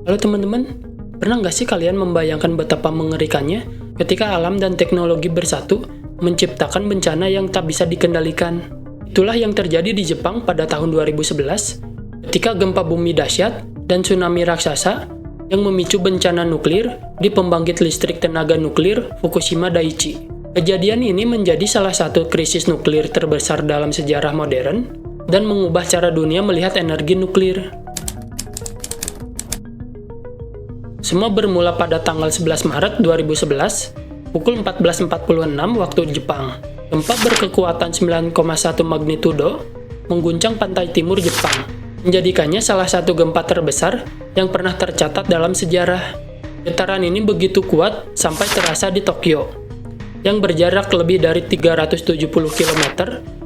Halo teman-teman, pernah nggak sih kalian membayangkan betapa mengerikannya ketika alam dan teknologi bersatu menciptakan bencana yang tak bisa dikendalikan? Itulah yang terjadi di Jepang pada tahun 2011 ketika gempa bumi dahsyat dan tsunami raksasa yang memicu bencana nuklir di pembangkit listrik tenaga nuklir Fukushima Daiichi. Kejadian ini menjadi salah satu krisis nuklir terbesar dalam sejarah modern dan mengubah cara dunia melihat energi nuklir. Semua bermula pada tanggal 11 Maret 2011, pukul 14.46 waktu Jepang. Gempa berkekuatan 9,1 magnitudo mengguncang pantai timur Jepang, menjadikannya salah satu gempa terbesar yang pernah tercatat dalam sejarah. Getaran ini begitu kuat sampai terasa di Tokyo, yang berjarak lebih dari 370 km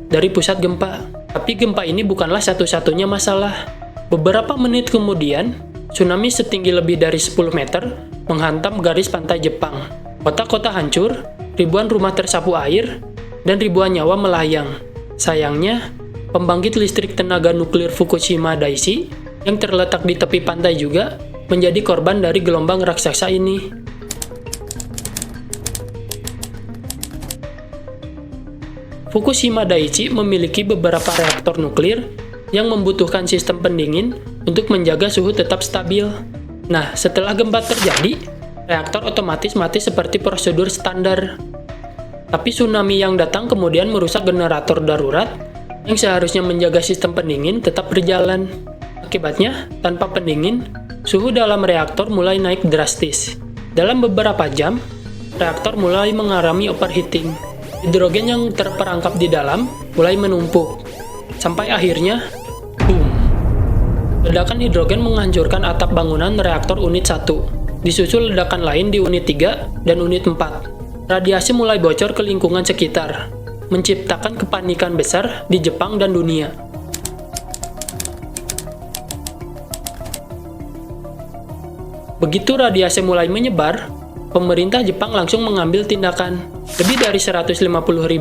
dari pusat gempa. Tapi gempa ini bukanlah satu-satunya masalah. Beberapa menit kemudian, tsunami setinggi lebih dari 10 meter menghantam garis pantai Jepang. Kota-kota hancur, ribuan rumah tersapu air, dan ribuan nyawa melayang. Sayangnya, pembangkit listrik tenaga nuklir Fukushima Daiichi yang terletak di tepi pantai juga menjadi korban dari gelombang raksasa ini. Fukushima Daiichi memiliki beberapa reaktor nuklir yang membutuhkan sistem pendingin untuk menjaga suhu tetap stabil. Nah, setelah gempa terjadi, reaktor otomatis mati seperti prosedur standar. Tapi tsunami yang datang kemudian merusak generator darurat yang seharusnya menjaga sistem pendingin tetap berjalan. Akibatnya, tanpa pendingin, suhu dalam reaktor mulai naik drastis. Dalam beberapa jam, reaktor mulai mengalami overheating. Hidrogen yang terperangkap di dalam mulai menumpuk, sampai akhirnya ledakan hidrogen menghancurkan atap bangunan reaktor unit 1, disusul ledakan lain di unit 3 dan unit 4. Radiasi mulai bocor ke lingkungan sekitar, menciptakan kepanikan besar di Jepang dan dunia. Begitu radiasi mulai menyebar, pemerintah Jepang langsung mengambil tindakan. Lebih dari 150.000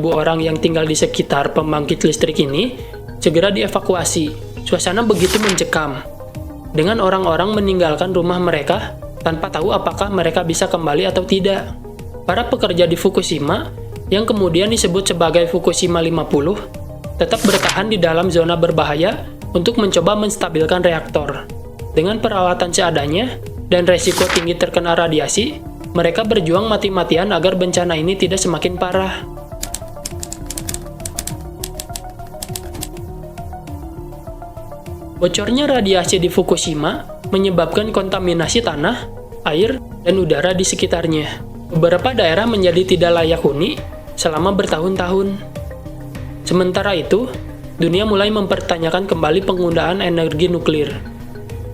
orang yang tinggal di sekitar pembangkit listrik ini segera dievakuasi. Suasana begitu mencekam, dengan orang-orang meninggalkan rumah mereka tanpa tahu apakah mereka bisa kembali atau tidak. Para pekerja di Fukushima, yang kemudian disebut sebagai Fukushima 50, tetap bertahan di dalam zona berbahaya untuk mencoba menstabilkan reaktor. Dengan peralatan seadanya dan resiko tinggi terkena radiasi, mereka berjuang mati-matian agar bencana ini tidak semakin parah. Bocornya radiasi di Fukushima menyebabkan kontaminasi tanah, air, dan udara di sekitarnya. Beberapa daerah menjadi tidak layak huni selama bertahun-tahun. Sementara itu, dunia mulai mempertanyakan kembali penggunaan energi nuklir.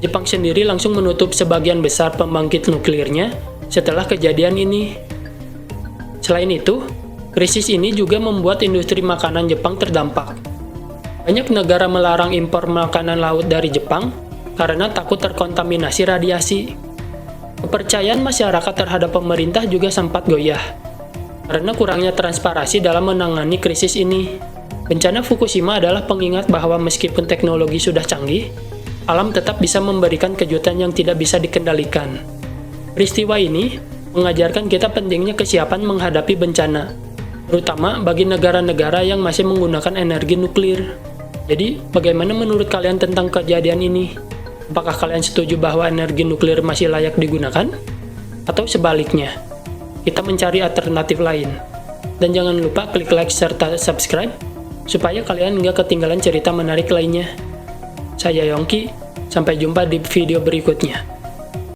Jepang sendiri langsung menutup sebagian besar pembangkit nuklirnya setelah kejadian ini. Selain itu, krisis ini juga membuat industri makanan Jepang terdampak. Banyak negara melarang impor makanan laut dari Jepang karena takut terkontaminasi radiasi. Kepercayaan masyarakat terhadap pemerintah juga sempat goyah karena kurangnya transparansi dalam menangani krisis ini. Bencana Fukushima adalah pengingat bahwa meskipun teknologi sudah canggih, alam tetap bisa memberikan kejutan yang tidak bisa dikendalikan. Peristiwa ini mengajarkan kita pentingnya kesiapan menghadapi bencana, terutama bagi negara-negara yang masih menggunakan energi nuklir. Jadi, bagaimana menurut kalian tentang kejadian ini? Apakah kalian setuju bahwa energi nuklir masih layak digunakan? Atau sebaliknya, kita mencari alternatif lain? Dan jangan lupa klik like serta subscribe, supaya kalian nggak ketinggalan cerita menarik lainnya. Saya Yongki, sampai jumpa di video berikutnya.